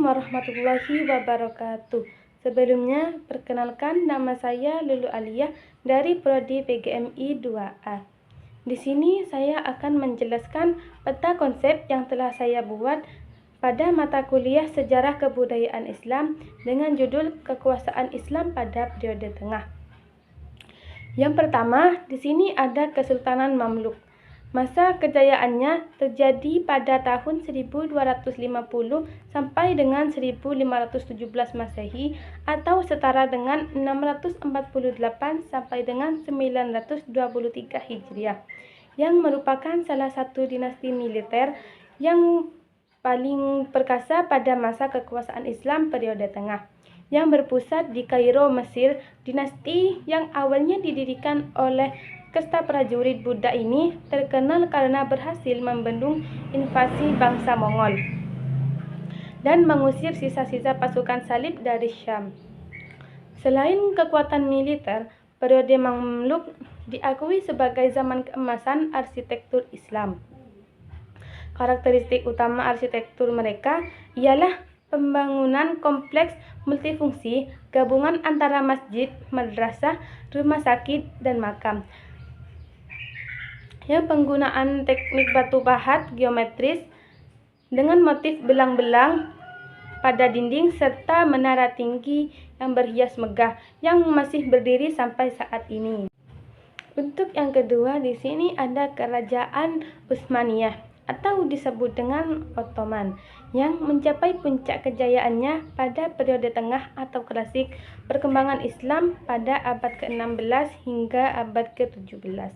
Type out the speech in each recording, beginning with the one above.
warahmatullahi wabarakatuh. Sebelumnya, perkenalkan nama saya Lulu Aliyah dari Prodi PGMI 2A. Di sini saya akan menjelaskan peta konsep yang telah saya buat pada mata kuliah Sejarah Kebudayaan Islam dengan judul Kekuasaan Islam pada Periode Tengah. Yang pertama, di sini ada Kesultanan Mamluk. Masa kejayaannya terjadi pada tahun 1250 sampai dengan 1517 Masehi atau setara dengan 648 sampai dengan 923 Hijriah, yang merupakan salah satu dinasti militer yang paling perkasa pada masa kekuasaan Islam periode tengah, yang berpusat di Kairo, Mesir. Dinasti yang awalnya didirikan oleh kasta prajurit Buddha ini terkenal karena berhasil membendung invasi bangsa Mongol dan mengusir sisa-sisa pasukan salib dari Syam. Selain kekuatan militer, periode Mamluk diakui sebagai zaman keemasan arsitektur Islam. Karakteristik utama arsitektur mereka ialah pembangunan kompleks multifungsi, gabungan antara masjid, madrasah, rumah sakit, dan makam, yang penggunaan teknik batu pahat geometris dengan motif belang-belang pada dinding serta menara tinggi yang berhias megah yang masih berdiri sampai saat ini. Bentuk yang kedua di sini ada Kerajaan Utsmaniyah atau disebut dengan Ottoman, yang mencapai puncak kejayaannya pada periode tengah atau klasik perkembangan Islam pada abad ke-16 hingga abad ke-17.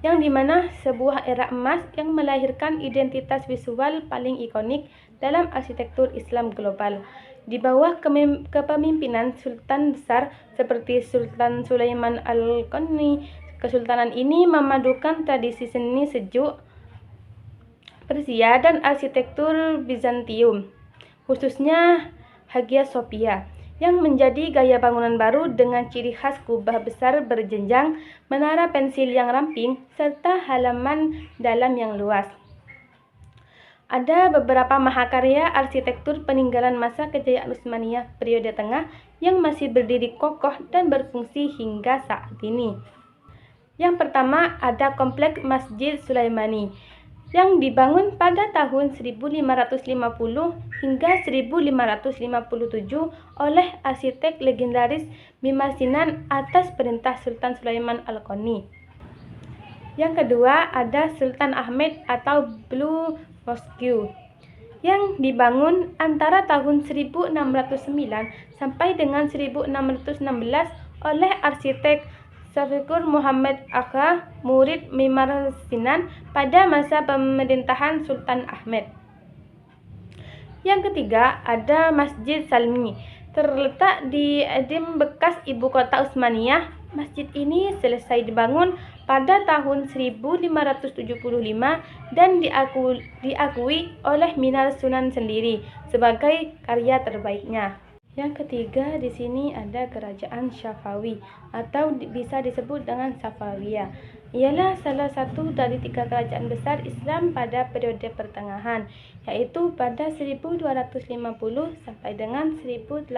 Yang dimana sebuah era emas yang melahirkan identitas visual paling ikonik dalam arsitektur Islam global. Di bawah kepemimpinan sultan besar seperti Sultan Sulaiman Al-Qani, kesultanan ini memadukan tradisi seni sejuk Persia dan arsitektur Bizantium, khususnya Hagia Sophia, yang menjadi gaya bangunan baru dengan ciri khas kubah besar berjenjang, menara pensil yang ramping, serta halaman dalam yang luas. Ada beberapa mahakarya arsitektur peninggalan masa kejayaan Utsmaniyah periode tengah yang masih berdiri kokoh dan berfungsi hingga saat ini. Yang pertama ada Kompleks Masjid Sulaimani, yang dibangun pada tahun 1550 hingga 1557 oleh arsitek legendaris Mimar Sinan atas perintah Sultan Sulaiman Al-Qani. Yang kedua ada Sultan Ahmed atau Blue Mosque, yang dibangun antara tahun 1609 sampai dengan 1616 oleh arsitek Syafiqur Muhammad Agha, murid Mimar Sinan pada masa pemerintahan Sultan Ahmed. Yang ketiga ada Masjid Salmi, terletak di Edim bekas ibu kota Utsmaniyah. Masjid ini selesai dibangun pada tahun 1575 dan diakui oleh Minar Sunan sendiri sebagai karya terbaiknya. Yang ketiga di sini ada Kerajaan Safawi atau bisa disebut dengan Safawiyah. Ialah salah satu dari 3 kerajaan besar Islam pada periode pertengahan, yaitu pada 1250 sampai dengan 1800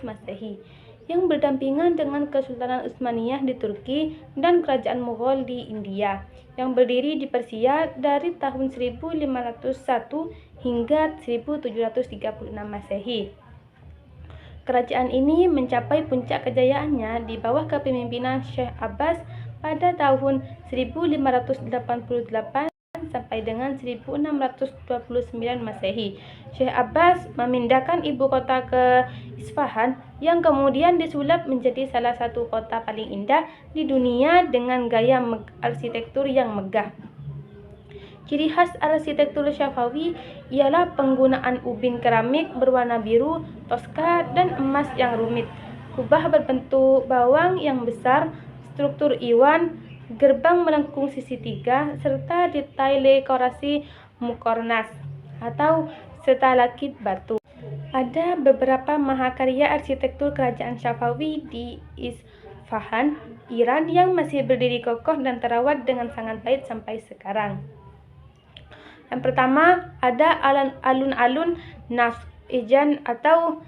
Masehi, yang berdampingan dengan Kesultanan Utsmaniyah di Turki dan Kerajaan Mughal di India, yang berdiri di Persia dari tahun 1501 hingga 1736 Masehi. Kerajaan ini mencapai puncak kejayaannya di bawah kepemimpinan Syekh Abbas pada tahun 1588 sampai dengan 1629 Masehi. Syekh Abbas memindahkan ibu kota ke Isfahan, yang kemudian disulap menjadi salah satu kota paling indah di dunia dengan gaya arsitektur yang megah. Ciri khas arsitektur Safawi ialah penggunaan ubin keramik berwarna biru, toska, dan emas yang rumit, kubah berbentuk bawang yang besar, struktur iwan, gerbang melengkung sisi 3, serta detail dekorasi mukornas atau stalaktit batu. Ada beberapa mahakarya arsitektur kerajaan Safawi di Isfahan, Iran yang masih berdiri kokoh dan terawat dengan sangat baik sampai sekarang. Yang pertama ada alun-alun Nafs Ijan atau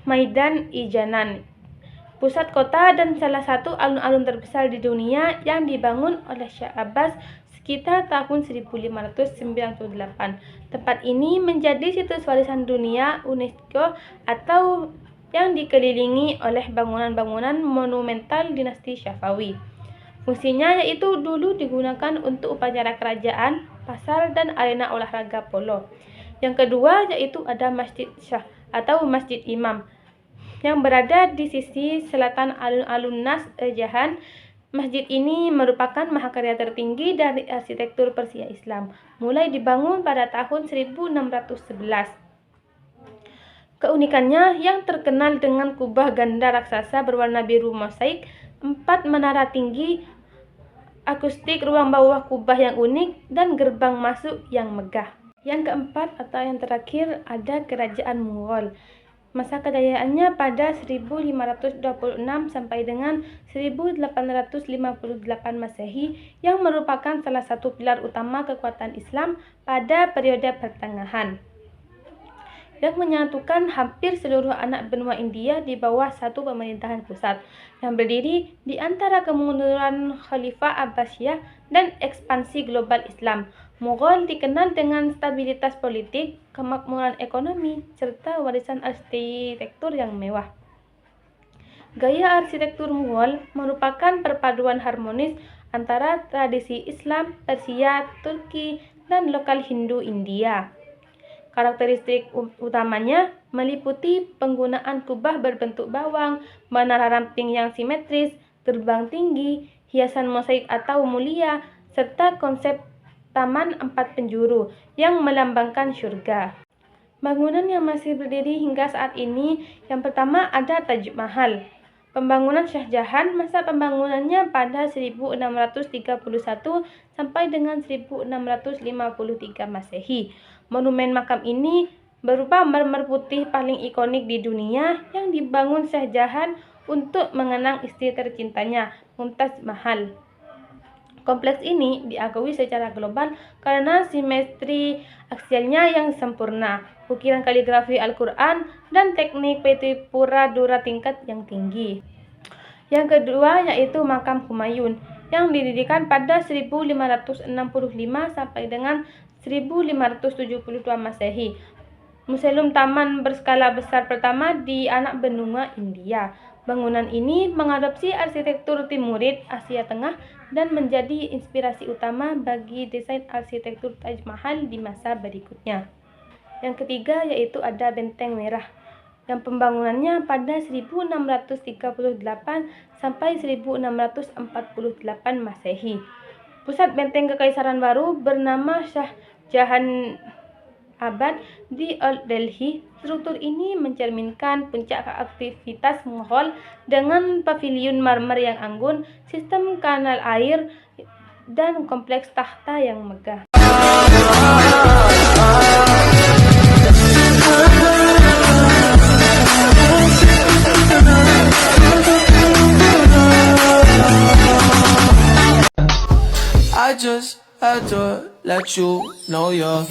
Maidan Ijanan, pusat kota dan salah satu alun-alun terbesar di dunia yang dibangun oleh Syekh Abbas sekitar tahun 1598. Tempat ini menjadi situs warisan dunia UNESCO atau yang dikelilingi oleh bangunan-bangunan monumental dinasti Syafawi. Fungsinya yaitu dulu digunakan untuk upacara kerajaan, pasar, dan arena olahraga polo. Yang kedua yaitu ada Masjid Syah atau Masjid Imam yang berada di sisi selatan alun-alun Nas Jahan. Masjid ini merupakan mahakarya tertinggi dari arsitektur Persia Islam, mulai dibangun pada tahun 1611. Keunikannya yang terkenal dengan kubah ganda raksasa berwarna biru mosaik, 4 menara tinggi, akustik ruang bawah kubah yang unik, dan gerbang masuk yang megah. Yang keempat atau yang terakhir ada Kerajaan Mughal. Masa kejayaannya pada 1526 sampai dengan 1858 Masehi yang merupakan salah satu pilar utama kekuatan Islam pada periode pertengahan, yang menyatukan hampir seluruh anak benua India di bawah satu pemerintahan pusat yang berdiri di antara kemunduran Khalifah Abbasiyah dan ekspansi global Islam. Mughal dikenal dengan stabilitas politik, kemakmuran ekonomi, serta warisan arsitektur yang mewah. Gaya arsitektur Mughal merupakan perpaduan harmonis antara tradisi Islam, Persia, Turki, dan lokal Hindu India. Karakteristik utamanya meliputi penggunaan kubah berbentuk bawang, menara ramping yang simetris, gerbang tinggi, hiasan mosaik atau mulia, serta konsep taman 4 penjuru yang melambangkan surga. Bangunan yang masih berdiri hingga saat ini, yang pertama ada Taj Mahal. Pembangunan Shah Jahan, masa pembangunannya pada 1631 sampai dengan 1653 Masehi. Monumen makam ini berupa marmer putih paling ikonik di dunia yang dibangun Shah Jahan untuk mengenang istri tercintanya, Mumtaz Mahal. Kompleks ini diakui secara global karena simetri aksialnya yang sempurna, ukiran kaligrafi Al-Quran, dan teknik petipura dura tingkat yang tinggi. Yang kedua yaitu makam Humayun yang didirikan pada 1565 sampai dengan 1572 Masehi. Museum taman berskala besar pertama di anak benua India. Bangunan ini mengadopsi arsitektur Timurid Asia Tengah dan menjadi inspirasi utama bagi desain arsitektur Taj Mahal di masa berikutnya. Yang ketiga yaitu ada Benteng Merah yang pembangunannya pada 1638 sampai 1648 Masehi. Pusat benteng Kekaisaran baru bernama Shah Jahan Abad di Old Delhi. Struktur ini mencerminkan puncak aktivitas Mughal dengan paviliun marmer yang anggun, sistem kanal air, dan kompleks tahta yang megah. I just had to let you know you're